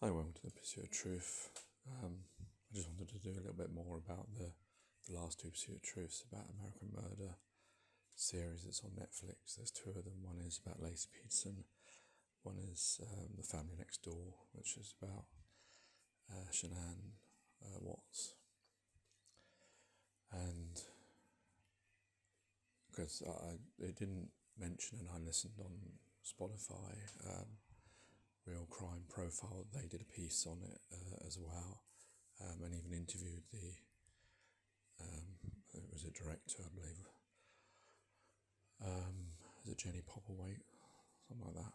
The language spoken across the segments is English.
Hi, welcome to the Pursuit of Truth. I just wanted to do a little bit more about the last two Pursuit of Truths about American Murder series that's on Netflix. There's two of them. One is about Lacey Peterson. One is The Family Next Door, which is about Shanann Watts. And because it didn't mention, and I listened on Spotify, Real Crime Profile, they did a piece on it as well, and even interviewed the it was a director, I believe, is it Jenny Popplewhite, something like that,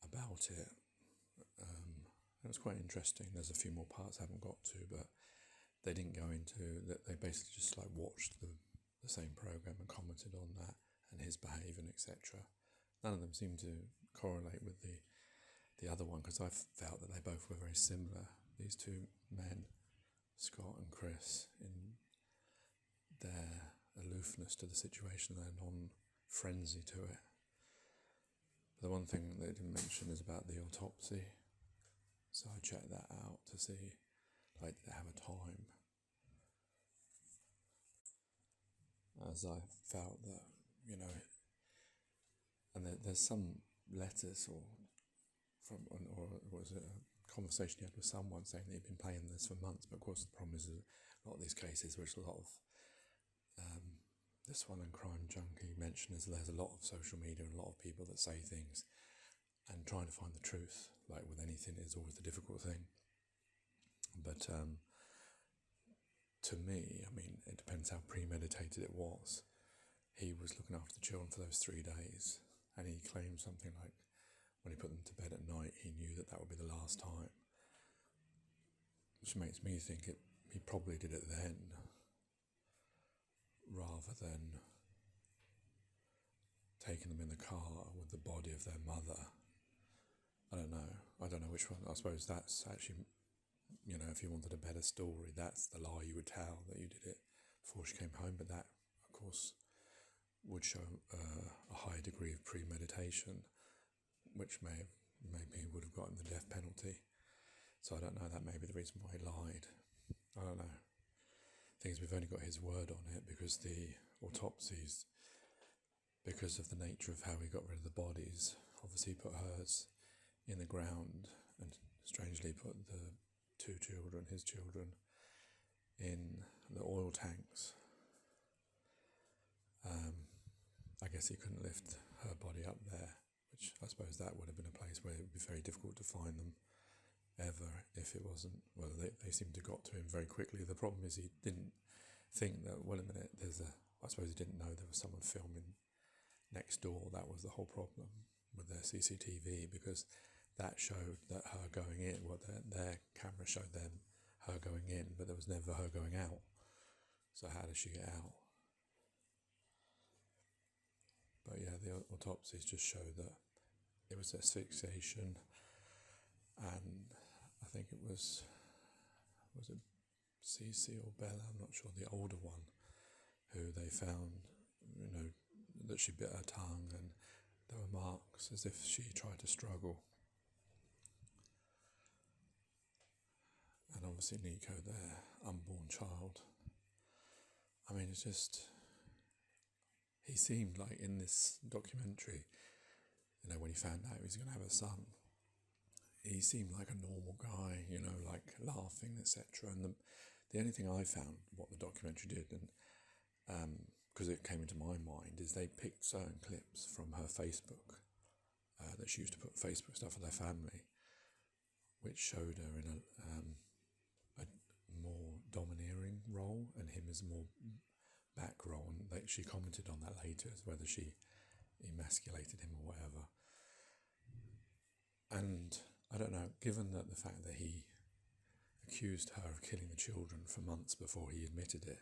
about it. It was quite interesting. There's a few more parts I haven't got to, but they didn't go into that. They basically just watched the same program and commented on that and his behaviour, etc. None of them seemed to correlate with the other one, because I felt that they both were very similar, these two men, Scott and Chris, in their aloofness to the situation, their non-frenzy to it. But the one thing they didn't mention is about the autopsy, so I checked that out to see, did they have a time? As I felt that, and there's some letters or was it a conversation he had with someone saying that he'd been playing this for months, but of course the problem is a lot of these cases, which a lot of this one and Crime Junkie mentioned, is there's a lot of social media and a lot of people that say things, and trying to find the truth, like with anything, is always the difficult thing. But to me, it depends how premeditated it was. He was looking after the children for those 3 days, and he claimed something like when he put them to bed at night, he knew that would be the last time, which makes me think he probably did it then, rather than taking them in the car with the body of their mother. I don't know which one. I suppose that's actually, if you wanted a better story, that's the lie you would tell, that you did it before she came home. But that, of course, would show a high degree of premeditation, which maybe would have gotten the death penalty. So I don't know, that may be the reason why he lied. I don't know. The thing is, we've only got his word on it, because the autopsies, because of the nature of how he got rid of the bodies, obviously put hers in the ground and strangely put the two children, his children, in the oil tanks. I guess he couldn't lift her body up there, which I suppose that would have been a place where it would be very difficult to find them ever, if it wasn't, well, they seemed to got to him very quickly. The problem is he didn't think that, well, a minute, I suppose he didn't know there was someone filming next door. That was the whole problem with their CCTV, because that showed that her going in, their camera showed her going in, but there was never her going out. So how does she get out? But yeah, the autopsies just show that it was asphyxiation, and I think it was it Cece or Bella, I'm not sure, the older one, who they found, that she bit her tongue, and there were marks as if she tried to struggle. And obviously Nico, their unborn child. It's just, he seemed like in this documentary, when he found out he was going to have a son, he seemed like a normal guy, like laughing, etc. And the only thing I found, what the documentary did, and because it came into my mind, is they picked certain clips from her Facebook, that she used to put Facebook stuff for their family, which showed her in a more domineering role, and him as a more back role. And she commented on that later, as whether she emasculated him or whatever. And I don't know, given that the fact that he accused her of killing the children for months before he admitted it,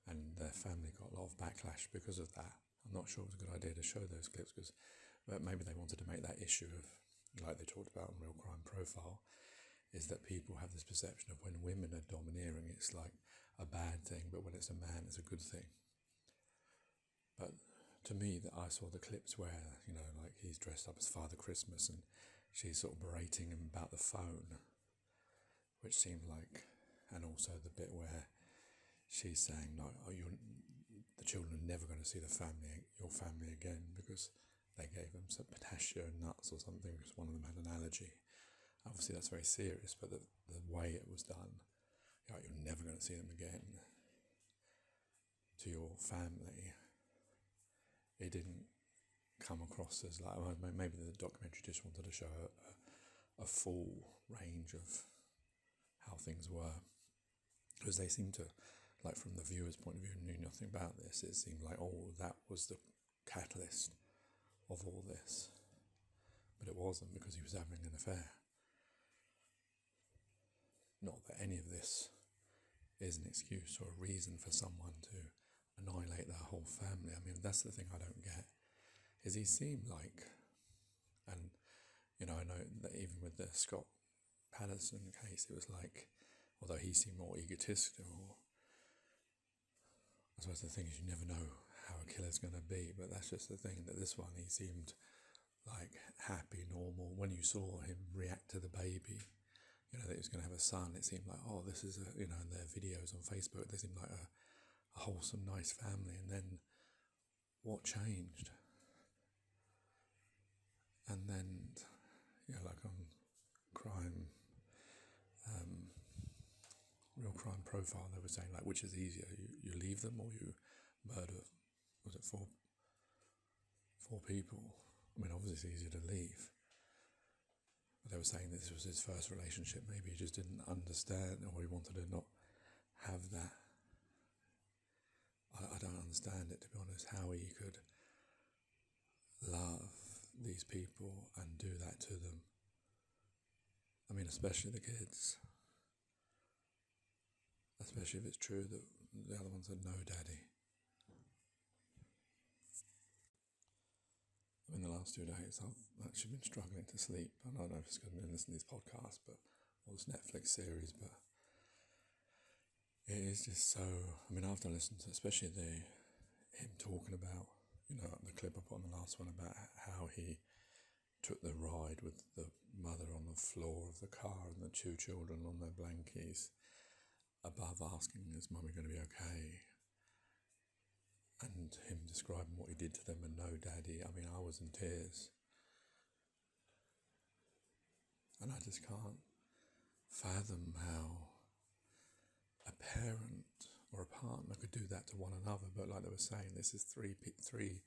and their family got a lot of backlash because of that, I'm not sure it was a good idea to show those clips, because maybe they wanted to make that issue of, like they talked about on Real Crime Profile, is that people have this perception of when women are domineering, it's like a bad thing, but when it's a man, it's a good thing. But to me, that I saw the clips where, like he's dressed up as Father Christmas and she's sort of berating him about the phone, which seemed like, and also the bit where she's saying, no, the children are never going to see your family again, because they gave them some pistachio nuts or something because one of them had an allergy. Obviously that's very serious, but the way it was done, you're never going to see them again. To your family, it didn't come across as like, maybe the documentary just wanted to show a full range of how things were, because they seemed to, like from the viewer's point of view, knew nothing about this. It seemed like, that was the catalyst of all this, but it wasn't, because he was having an affair. Not that any of this is an excuse or a reason for someone to annihilate their whole family. I mean, that's the thing I don't get, is he seemed like, and I know that even with the Scott Patterson case, it was like, although he seemed more egotistical, I suppose the thing is you never know how a killer's going to be, but that's just the thing, that this one, he seemed like happy, normal. When you saw him react to the baby, that he was going to have a son, it seemed like, this is in their videos on Facebook, they seemed like a wholesome, nice family. And then what changed? And then, like on crime, real crime profile, they were saying, like, which is easier, you leave them or you murder, was it four people? I mean, obviously it's easier to leave. But they were saying that this was his first relationship. Maybe he just didn't understand, or he wanted to not have that. I don't understand it, to be honest, how he could love these people and do that to them. I mean, especially the kids. Especially if it's true that the other one said no, daddy. In the last 2 days, I've actually been struggling to sleep. I don't know if it's because I've been listening to these podcasts, or this Netflix series, but it is just so. I mean, after I listened to, especially him talking about, the clip I put on the last one about how he took the ride with the mother on the floor of the car and the 2 children on their blankies, above asking, is mummy going to be okay? And him describing what he did to them and no, daddy. I mean, I was in tears. And I just can't fathom how a parent or a partner could do that to one another. But like they were saying, this is three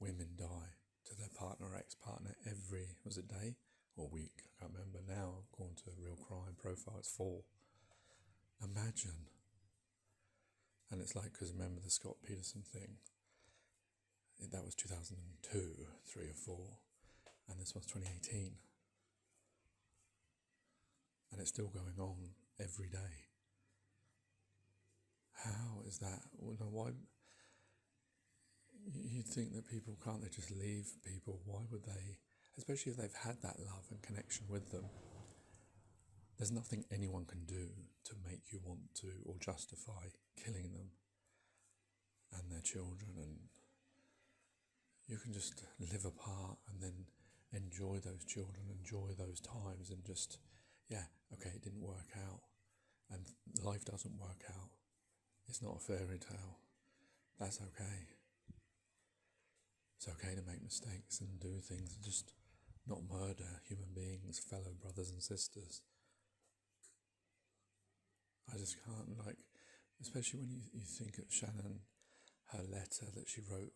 women die to their partner or ex-partner every, was it day or week? I can't remember now. According to Real Crime Profile, it's 4. Imagine. And it's like, because remember the Scott Peterson thing, that was 2002, 3 or 4, and this one's 2018. And it's still going on every day. How is that? Well, no, why? You'd think that people, can't they just leave people? Why would they? Especially if they've had that love and connection with them. There's nothing anyone can do to make you want to, or justify killing them and their children. And you can just live apart and then enjoy those children, enjoy those times, and just, okay, it didn't work out. And life doesn't work out. It's not a fairy tale. That's okay. It's okay to make mistakes and do things, and just not murder human beings, fellow brothers and sisters. I just can't, especially when you think of Shannon, her letter that she wrote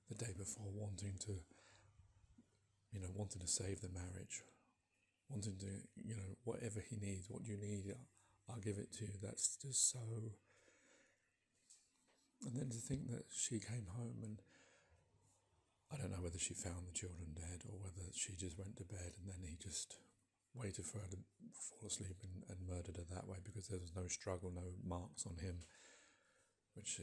the day before, wanting to save the marriage, wanting to, whatever he needs, what you need, I'll give it to you. That's just so. And then to think that she came home and I don't know whether she found the children dead or whether she just went to bed and then he just waited for her to fall asleep and murdered her that way, because there was no struggle, no marks on him, which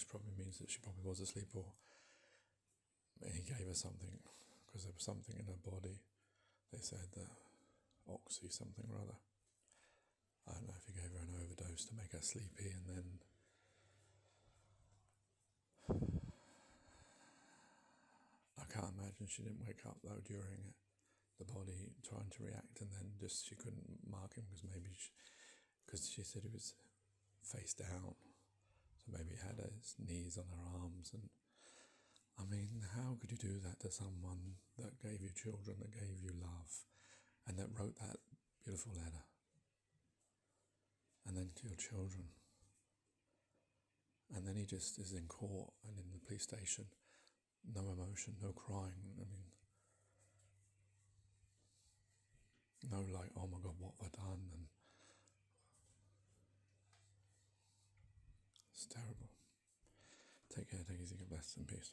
probably means that she probably was asleep, and he gave her something, because there was something in her body. They said that oxy something or other. I don't know if he gave her an overdose to make her sleepy, and then I can't imagine she didn't wake up though during it. the body, trying to react, and then just she couldn't mark him because she said he was face down, so maybe he had his knees on her arms. And I mean, how could you do that to someone that gave you children, that gave you love, and that wrote that beautiful letter, and then to your children? And then he just is in court and in the police station, no emotion, no crying. I mean, no like, oh my God, what have I done? And it's terrible. Take care, take it easy, God bless, and peace.